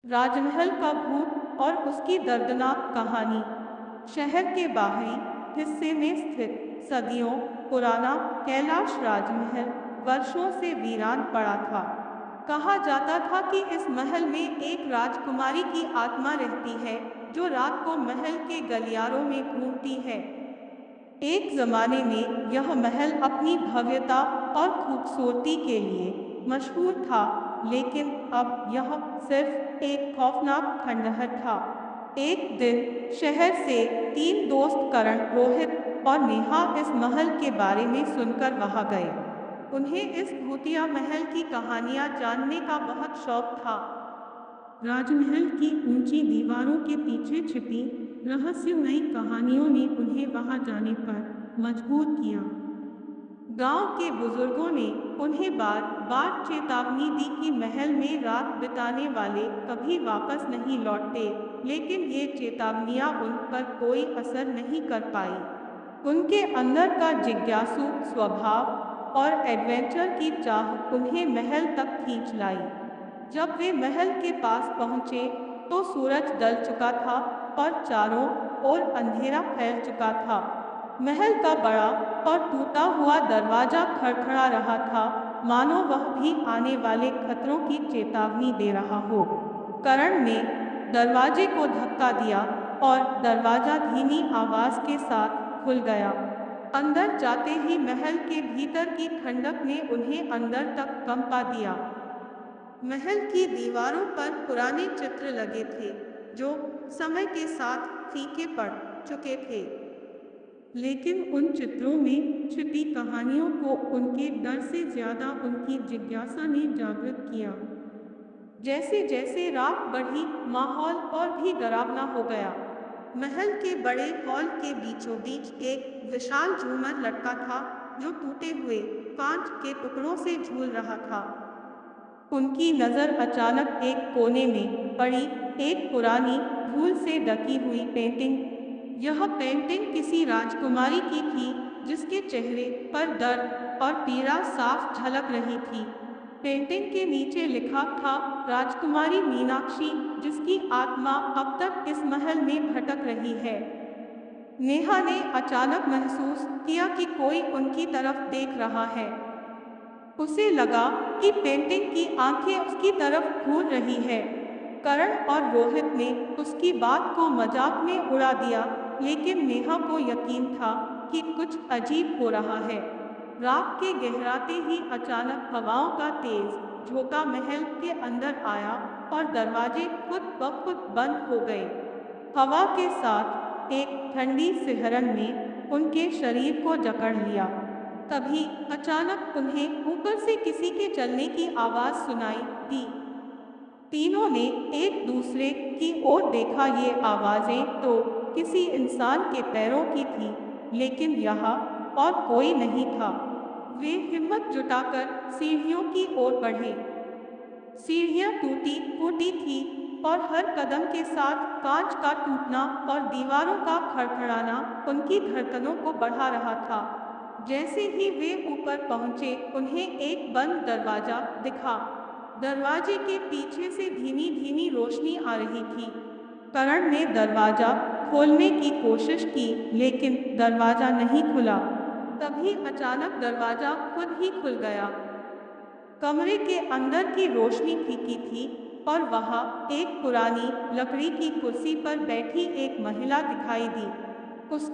राजमहल का भूत और उसकी दर्दनाक कहानी। शहर के बाहरी हिस्से में स्थित सदियों पुराना कैलाश राजमहल वर्षों से वीरान पड़ा था। कहा जाता था कि इस महल में एक राजकुमारी की आत्मा रहती है जो रात को महल के गलियारों में घूमती है। एक जमाने में यह महल अपनी भव्यता और खूबसूरती के लिए मशहूर था, लेकिन अब यह सिर्फ एक खौफनाक खंडहर था। एक दिन शहर से तीन दोस्त करण, रोहित और नेहा इस महल के बारे में सुनकर वहां गए। उन्हें इस भूतिया महल की कहानियां जानने का बहुत शौक था। राजमहल की ऊंची दीवारों के पीछे छिपी रहस्यमयी कहानियों ने उन्हें वहां जाने पर मजबूर किया। गांव के बुजुर्गों ने उन्हें बार बार चेतावनी दी कि महल में रात बिताने वाले कभी वापस नहीं लौटते, लेकिन ये चेतावनियां उन पर कोई असर नहीं कर पाई। उनके अंदर का जिज्ञासु स्वभाव और एडवेंचर की चाह उन्हें महल तक खींच लाई। जब वे महल के पास पहुंचे तो सूरज ढल चुका था और चारों ओर अंधेरा फैल चुका था। महल का बड़ा और टूटा हुआ दरवाजा खड़खड़ा रहा था, मानो वह भी आने वाले खतरों की चेतावनी दे रहा हो। करण ने दरवाजे को धक्का दिया और दरवाजा धीमी आवाज के साथ खुल गया। अंदर जाते ही महल के भीतर की ठंडक ने उन्हें अंदर तक कंपा दिया। महल की दीवारों पर पुराने चित्र लगे थे जो समय के साथ फीके पड़ चुके थे, लेकिन उन चित्रों में छिपी कहानियों को उनके डर से ज्यादा उनकी जिज्ञासा ने जागृत किया। जैसे जैसे रात बढ़ी, माहौल और भी डरावना हो गया। महल के बड़े हॉल के बीचों बीच एक विशाल झूमर लटका था जो टूटे हुए कांच के टुकड़ों से झूल रहा था। उनकी नजर अचानक एक कोने में पड़ी, एक पुरानी धूल से ढकी हुई पेंटिंग। यह पेंटिंग किसी राजकुमारी की थी जिसके चेहरे पर दर्द और पीड़ा साफ झलक रही थी। पेंटिंग के नीचे लिखा था, राजकुमारी मीनाक्षी जिसकी आत्मा अब तक इस महल में भटक रही है। नेहा ने अचानक महसूस किया कि कोई उनकी तरफ देख रहा है। उसे लगा कि पेंटिंग की आंखें उसकी तरफ घूर रही है। करण और रोहित ने उसकी बात को मजाक में उड़ा दिया, लेकिन नेहा को यकीन था कि कुछ अजीब हो रहा है। रात के गहराते ही अचानक हवाओं का तेज झोंका महल के अंदर आया और दरवाजे खुद ब खुद बंद हो गए। हवा के साथ एक ठंडी सिहरन ने उनके शरीर को जकड़ लिया। तभी अचानक उन्हें ऊपर से किसी के चलने की आवाज सुनाई दी। तीनों ने एक दूसरे की ओर देखा। ये आवाजें तो किसी इंसान के पैरों की थी, लेकिन यहाँ और कोई नहीं था। वे हिम्मत जुटाकर सीढ़ियों की ओर बढ़े। सीढ़ियां टूटी फूटी थी और हर कदम के साथ कांच का टूटना और दीवारों का खड़खड़ाना उनकी धड़कनों को बढ़ा रहा था। जैसे ही वे ऊपर पहुंचे, उन्हें एक बंद दरवाजा दिखा। दरवाजे के पीछे से धीमी धीमी रोशनी आ रही थी। करण ने दरवाजा खोलने की कोशिश की, लेकिन दरवाजा नहीं खुला। तभी अचानक दरवाजा खुद ही खुल गया। कमरे के अंदर की रोशनी फीकी थी और वहां एक पुरानी लकड़ी की कुर्सी पर बैठी एक महिला दिखाई दी। उसका